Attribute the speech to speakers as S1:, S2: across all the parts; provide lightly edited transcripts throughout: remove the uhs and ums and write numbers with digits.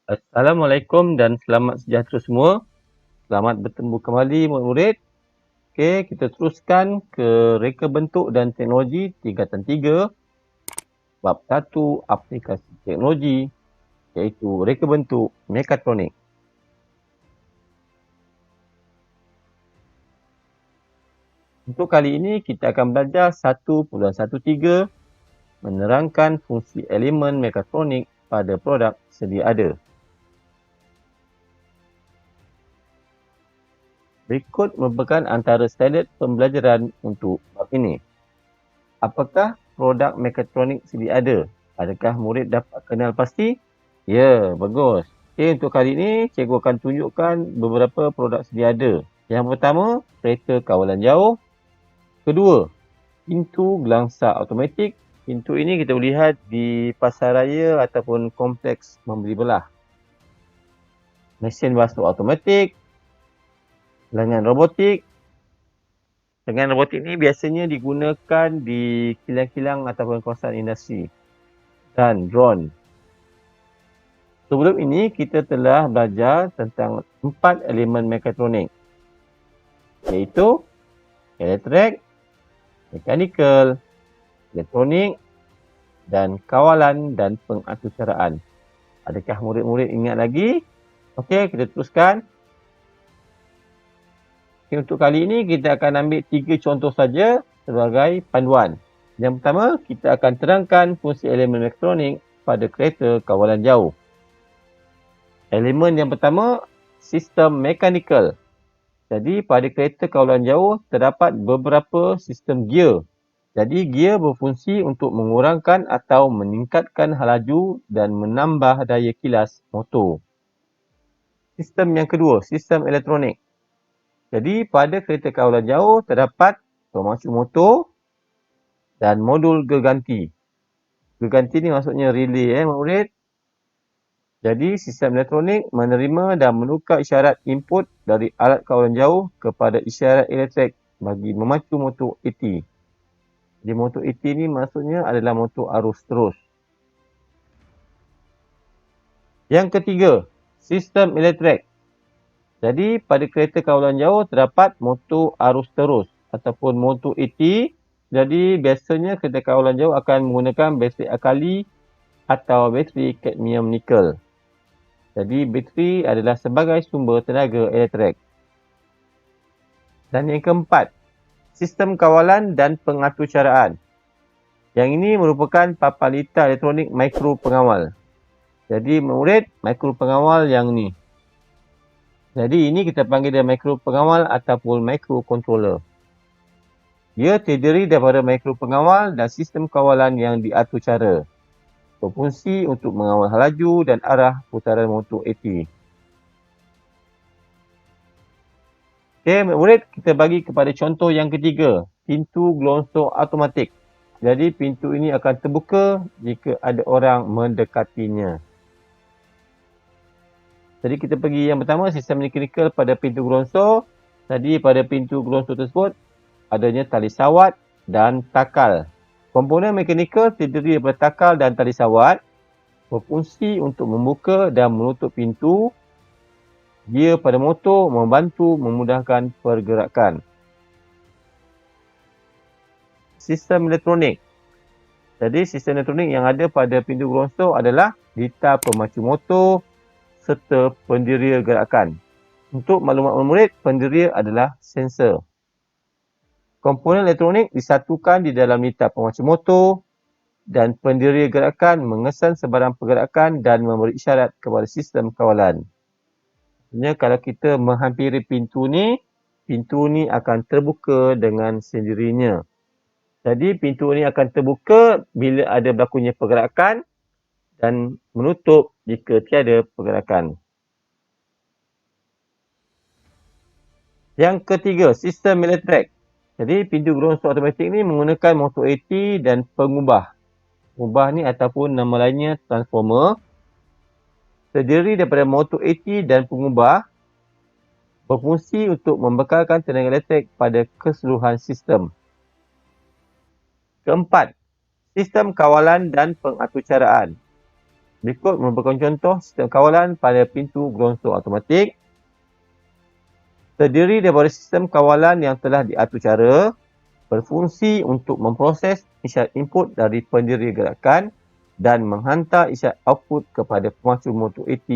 S1: Assalamualaikum dan selamat sejahtera semua. Selamat bertemu kembali murid-murid. Okey, kita teruskan ke reka bentuk dan teknologi tingkatan 3, bab 1 aplikasi teknologi iaitu reka bentuk mekatronik. Untuk kali ini kita akan belajar 1.13 menerangkan fungsi elemen mekatronik pada produk sedia ada. Berikut merupakan antara standard pembelajaran untuk bab ini. Apakah produk mekatronik sedia ada? Adakah murid dapat kenal pasti? Ya, bagus. Okey, untuk kali ini, cikgu akan tunjukkan beberapa produk sedia ada. Yang pertama, kereta kawalan jauh. Kedua, pintu gelangsa automatik. Pintu ini kita boleh lihat di pasaraya ataupun kompleks membeli belah. Mesin basuh automatik. Lengan robotik. Lengan robotik ini biasanya digunakan di kilang-kilang ataupun kawasan industri. Dan drone. Sebelum ini, kita telah belajar tentang 4 elemen mekatronik, iaitu elektrik, mekanikal, elektronik, dan kawalan dan pengaturcaraan. Adakah murid-murid ingat lagi? Okey, kita teruskan. Okay, untuk kali ini, kita akan ambil 3 contoh saja sebagai panduan. Yang pertama, kita akan terangkan fungsi elemen mekatronik pada kereta kawalan jauh. Elemen yang pertama, sistem mekanikal. Jadi pada kereta kawalan jauh terdapat beberapa sistem gear. Jadi gear berfungsi untuk mengurangkan atau meningkatkan laju dan menambah daya kilas motor. Sistem yang kedua, sistem elektronik. Jadi pada kereta kawalan jauh terdapat pemacu motor dan modul gerganti. Gerganti ni maksudnya relay murid. Jadi, sistem elektronik menerima dan menukar isyarat input dari alat kawalan jauh kepada isyarat elektrik bagi memacu motor AC. Jadi, motor AC ni maksudnya adalah motor arus terus. Yang ketiga, sistem elektrik. Jadi, pada kereta kawalan jauh terdapat motor arus terus ataupun motor AC. Jadi, biasanya kereta kawalan jauh akan menggunakan bateri akali atau bateri kadmium nikel. Jadi, bateri adalah sebagai sumber tenaga elektrik. Dan yang keempat, sistem kawalan dan pengaturcaraan. Yang ini merupakan papan litar elektronik mikro pengawal. Jadi, murid, mikro pengawal yang ni. Jadi, ini kita panggil dia mikro pengawal ataupun mikro controller. Dia terdiri daripada mikro pengawal dan sistem kawalan yang diatur cara. Berfungsi untuk mengawal laju dan arah putaran motor AC. Okey, murid, kita bagi kepada contoh yang ketiga, pintu gelonsor automatik. Jadi, pintu ini akan terbuka jika ada orang mendekatinya. Jadi, kita pergi yang pertama, sistem mekanikal pada pintu gelonsor. Jadi, pada pintu gelonsor tersebut, adanya tali sawat dan takal. Komponen mekanikal terdiri daripada takal dan tali sawat, berfungsi untuk membuka dan menutup pintu. Gear pada motor membantu memudahkan pergerakan. Sistem elektronik. Jadi, sistem elektronik yang ada pada pintu gelonsor adalah litar pemacu motor serta penderia gerakan. Untuk maklumat murid, penderia adalah sensor. Komponen elektronik disatukan di dalam litar pemacu motor dan penderia gerakan mengesan sebarang pergerakan dan memberi isyarat kepada sistem kawalan. Maksudnya kalau kita menghampiri pintu ni akan terbuka dengan sendirinya. Jadi pintu ni akan terbuka bila ada berlakunya pergerakan dan menutup jika tiada pergerakan. Yang ketiga, sistem elektrik. Jadi pintu gelonsor automatik ni menggunakan motor AC dan pengubah. Pengubah ni ataupun nama lainnya transformer. Terdiri daripada motor AC dan pengubah. Berfungsi untuk membekalkan tenaga elektrik pada keseluruhan sistem. Keempat, sistem kawalan dan pengaturcaraan. Berikut merupakan contoh sistem kawalan pada pintu gelonsor automatik. Terdiri daripada sistem kawalan yang telah diatur cara, berfungsi untuk memproses isyarat input dari pendiri gerakan dan menghantar isyarat output kepada pemacu motor AT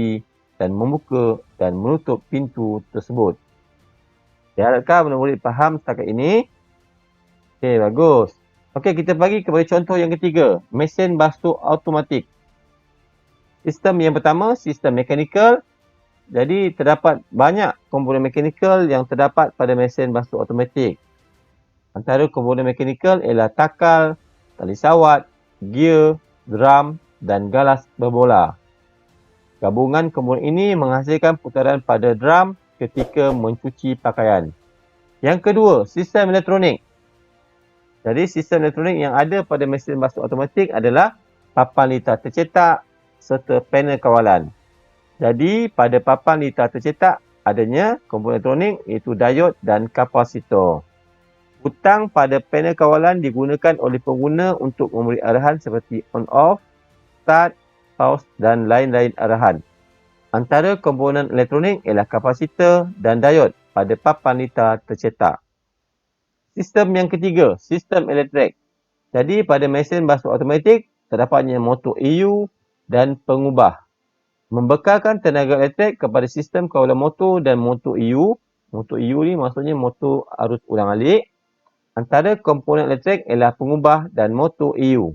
S1: dan membuka dan menutup pintu tersebut. Diharapkan murid faham setakat ini. Okey, bagus. Okey, kita bagi kepada contoh yang ketiga, mesin basuh automatik. Sistem yang pertama, sistem mekanikal. Jadi, terdapat banyak komponen mekanikal yang terdapat pada mesin basuh automatik. Antara komponen mekanikal ialah takal, tali sawat, gear, drum dan galas berbola. Gabungan komponen ini menghasilkan putaran pada drum ketika mencuci pakaian. Yang kedua, sistem elektronik. Jadi, sistem elektronik yang ada pada mesin basuh automatik adalah papan litar tercetak serta panel kawalan. Jadi, pada papan litar tercetak adanya komponen elektronik iaitu diod dan kapasitor. Butang pada panel kawalan digunakan oleh pengguna untuk memberi arahan seperti on-off, start, pause dan lain-lain arahan. Antara komponen elektronik ialah kapasitor dan diod pada papan litar tercetak. Sistem yang ketiga, sistem elektrik. Jadi pada mesin basuh automatik terdapatnya motor EU dan pengubah. Membekalkan tenaga elektrik kepada sistem kawalan motor dan motor EU. Motor EU ni maksudnya motor arus ulang-alik. Antara komponen elektrik ialah pengubah dan motor EU.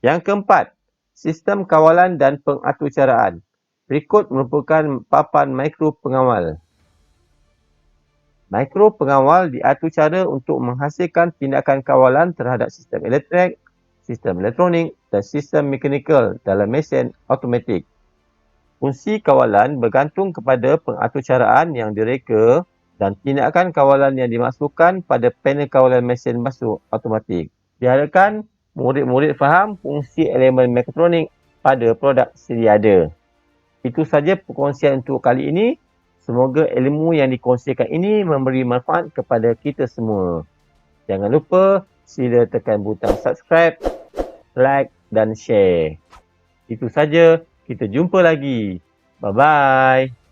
S1: Yang keempat, sistem kawalan dan pengaturcaraan. Berikut merupakan papan mikro pengawal. Mikro pengawal diatur cara untuk menghasilkan tindakan kawalan terhadap sistem elektrik, sistem elektronik dan sistem mekanikal dalam mesin automatik. Fungsi kawalan bergantung kepada pengaturcaraan yang direka dan tindakan kawalan yang dimasukkan pada panel kawalan mesin basuh automatik. Diharapkan murid-murid faham fungsi elemen mekatronik pada produk sedia ada. Itu saja perkongsian untuk kali ini. Semoga ilmu yang dikongsikan ini memberi manfaat kepada kita semua. Jangan lupa sila tekan butang subscribe, like dan share. Itu saja. Kita jumpa lagi. Bye-bye.